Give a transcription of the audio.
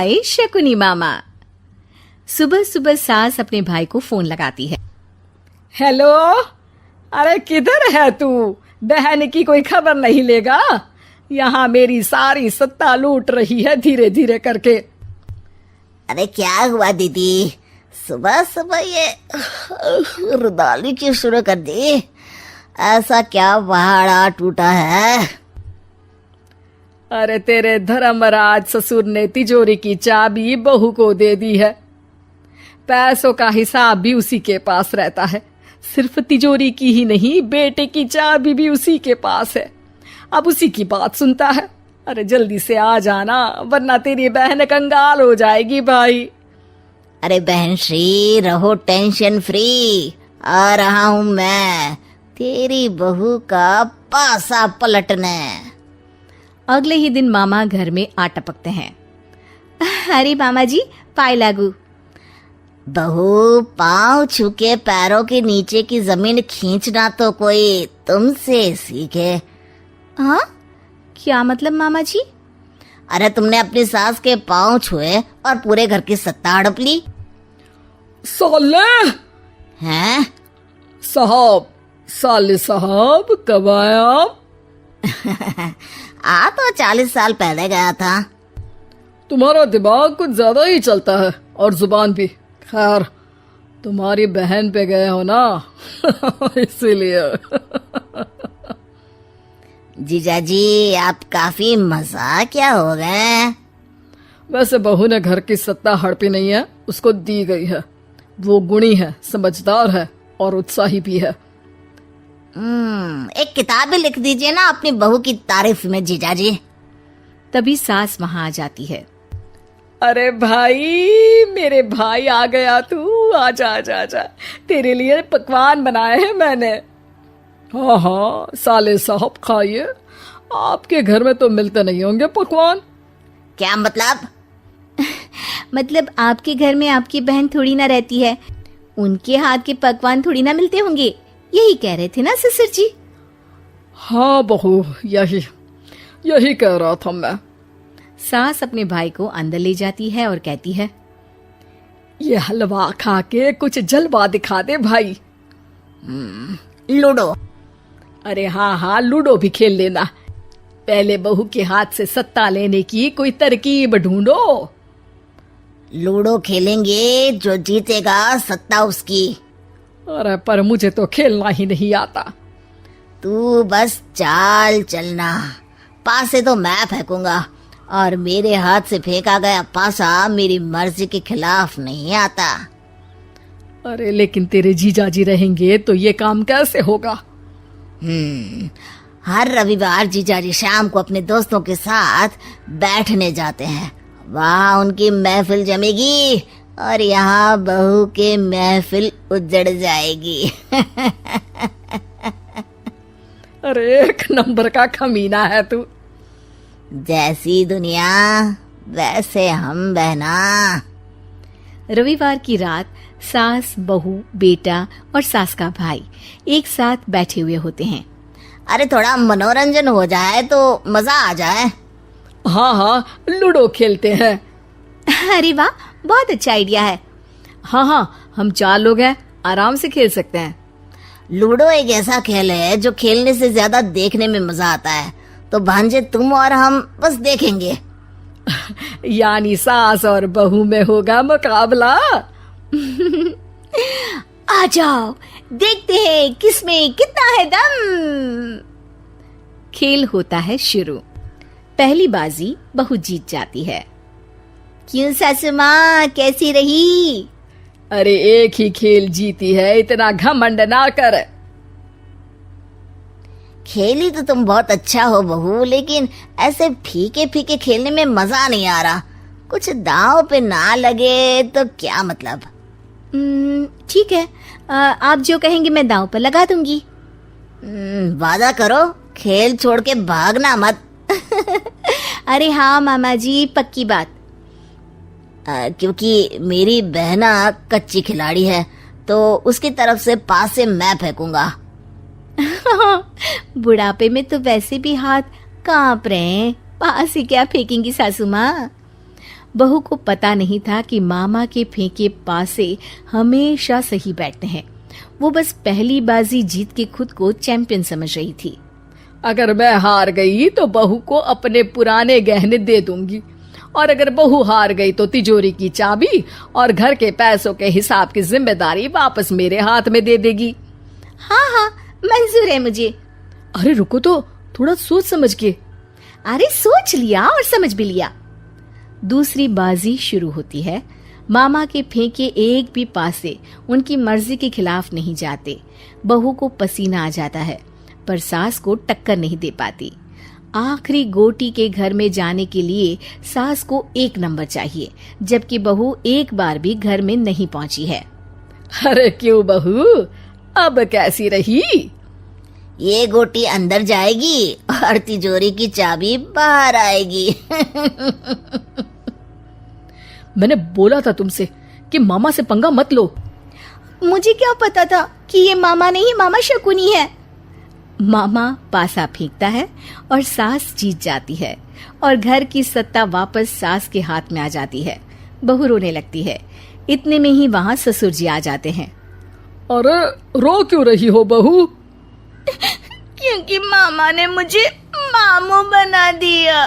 आए शकुनी मामा। सुबह सुबह सास अपने भाई को फोन लगाती है। हेलो, अरे किधर है तू? बहन की कोई खबर नहीं लेगा? यहाँ मेरी सारी सत्ता लूट रही है धीरे धीरे करके। अरे क्या हुआ दीदी, सुबह सुबह ये रुदाली क्यों शुरू कर दी? ऐसा क्या पहाड़ा टूटा है? अरे तेरे धर्मराज ससुर ने तिजोरी की चाबी बहू को दे दी है। पैसों का हिसाब भी उसी के पास रहता है। सिर्फ तिजोरी की ही नहीं, बेटे की चाबी भी उसी के पास है। अब उसी की बात सुनता है। अरे जल्दी से आ जाना, वरना तेरी बहन कंगाल हो जाएगी भाई। अरे बहन श्री, रहो टेंशन फ्री, आ रहा हूँ मैं तेरी बहू का पासा पलटने। अगले ही दिन मामा घर में आ टपकते हैं। अरे मामा जी, पाए लागू। बहू, पाँव छूके पैरों के नीचे की जमीन खींचना तो कोई तुमसे सीखे। हाँ, क्या मतलब मामा जी? अरे तुमने अपनी सास के पाँव छुए और पूरे घर की सत्ता हड़प ली। साले हैं? साहब, साले साहब कब आए आप? आ तो 40 साल पहले गया था। तुम्हारा दिमाग कुछ ज्यादा ही चलता है और जुबान भी। खैर, तुम्हारी बहन पे गए हो ना इसीलिए। जीजाजी, आप काफी मजाकिया हो गए। वैसे बहू ने घर की सत्ता हड़पी नहीं है, उसको दी गई है। वो गुणी है, समझदार है और उत्साही भी है। एक किताब भी लिख दीजिए ना अपनी बहू की तारीफ में जीजाजी। तभी सास वहां आ जाती है। अरे भाई, मेरे भाई आ गया तू। आजा आजा आजा, तेरे लिए पकवान बनाए हैं मैंने। हाँ हाँ साले साहब, खाइए। आपके घर में तो मिलते नहीं होंगे पकवान। क्या मतलब? मतलब आपके घर में आपकी बहन थोड़ी ना रहती है, उनके हाथ के पकवान थोड़ी ना मिलते होंगे, यही कह रहे थे ना ससुर जी? हाँ बहू, यही कह रहा था मैं। सास अपने भाई को अंदर ले जाती है और कहती है, ये हलवा खा के कुछ जलवा दिखा दे भाई। लूडो। अरे हाँ हाँ, लूडो भी खेल लेना। पहले बहू के हाथ से सत्ता लेने की कोई तरकीब ढूंढो। लूडो खेलेंगे, जो जीतेगा सत्ता उसकी। अरे पर मुझे तो खेलना ही नहीं आता। तू बस चाल चलना, पासे तो मैं फेंकूंगा और मेरे हाथ से फेंका गया पासा मेरी मर्जी के खिलाफ नहीं आता। अरे लेकिन तेरे जीजाजी रहेंगे तो ये काम कैसे होगा? हर रविवार जीजाजी शाम को अपने दोस्तों के साथ बैठने जाते हैं। वहाँ उनकी महफिल जमेगी और यहाँ बहू के महफिल उजड़ जाएगी। अरे एक नंबर का खमीना है तू। जैसी दुनिया वैसे हम बहना। रविवार की रात सास, बहू, बेटा और सास का भाई एक साथ बैठे हुए होते हैं। अरे थोड़ा मनोरंजन हो जाए तो मजा आ जाए। हाँ हाँ, लूडो खेलते हैं। अरे वाह, बहुत अच्छा आइडिया है। हाँ हाँ, हम 4 लोग हैं, आराम से खेल सकते हैं। लूडो एक ऐसा खेल है जो खेलने से ज्यादा देखने में मजा आता है। तो भांजे तुम और हम बस देखेंगे। यानी सास और बहू में होगा मुकाबला। आ जाओ, देखते हैं किसमें कितना है दम। खेल होता है शुरू। पहली बाजी बहू जीत जाती है। क्यों सासू माँ, कैसी रही? अरे एक ही खेल जीती है, इतना घमंड ना कर। खेली तो तुम बहुत अच्छा हो बहू, लेकिन ऐसे फीके फीके खेलने में मजा नहीं आ रहा। कुछ दांव पे ना लगे तो क्या मतलब? ठीक है, आप जो कहेंगे मैं दांव पर लगा दूंगी। वादा करो, खेल छोड़ के भागना मत। अरे हाँ मामा जी, पक्की बात। क्योंकि मेरी बहना कच्ची खिलाड़ी है, तो उसकी तरफ से पास से मैं फेंकूंगा। बुढ़ापे में तो वैसे भी हाथ कांप रहे हैं, पास ही क्या फेंकेंगी सासू माँ। बहू को पता नहीं था कि मामा के फेंके पासे हमेशा सही बैठते हैं। वो बस पहली बाजी जीत के खुद को चैंपियन समझ रही थी। अगर मैं हार गई तो बहू को अपने पुराने गहने दे दूंगी, और अगर बहू हार गई तो तिजोरी की चाबी और घर के पैसों के हिसाब की जिम्मेदारी वापस मेरे हाथ में दे देगी। हाँ हाँ, मंजूर है मुझे। अरे रुको तो, थोड़ा सोच समझ के। अरे सोच लिया और समझ भी लिया। दूसरी बाजी शुरू होती है। मामा के फेंके एक भी पासे उनकी मर्जी के खिलाफ नहीं जाते। बहू को पसीना आ जाता है, पर सास को टक्कर नहीं दे पाती। आखिरी गोटी के घर में जाने के लिए सास को 1 नंबर चाहिए, जबकि बहू एक बार भी घर में नहीं पहुंची है। अरे क्यों बहू, अब कैसी रही? ये गोटी अंदर जाएगी और तिजोरी की चाबी बाहर आएगी। मैंने बोला था तुमसे कि मामा से पंगा मत लो। मुझे क्या पता था कि ये मामा नहीं, मामा शकुनी है। मामा पासा फेंकता है और सास जीत जाती है और घर की सत्ता वापस सास के हाथ में आ जाती है। बहू रोने लगती है। इतने में ही वहां ससुर जी आ जाते हैं। अरे रो क्यों रही हो बहू? क्योंकि मामा ने मुझे मामू बना दिया।